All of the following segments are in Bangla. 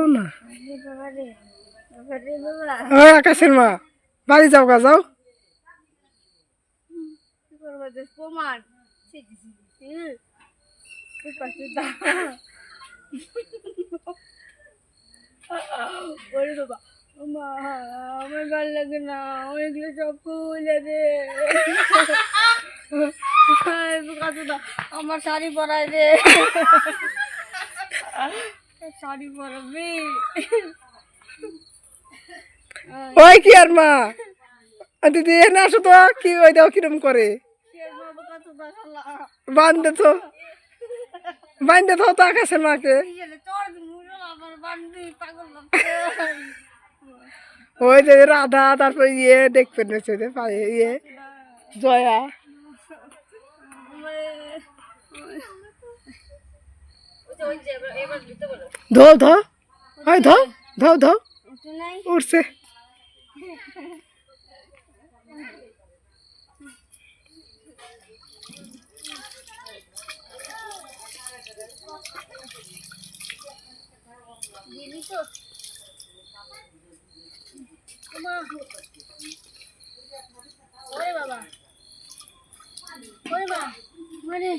না ওই আকাশের মা বাড়ি যাও গা যাও প্রমাণ আমার ভালো লাগে না অনেকগুলো সব খুলে দে আমার শাড়ি পরাই দে শাড়ি পরাবি ওই কি আর মা দিদি এনে আসো তো কি ওই দাও কিরম করে বান্ধে তো তো আকাশের মাকে ওই যে রাধা তারপরে ইয়ে দেখবেন ইয়ে জয়া ধো ধো হয় ধো ধো ধো উঠছে বাবা ওরে মা মানে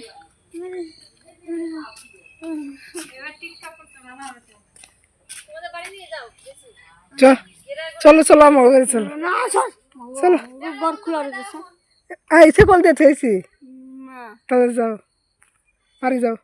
চলো চলো আমার ঘরে চলো চলো আইসে কল দিয়ে থেয়েছি তাহলে যাও বাড়ি যাও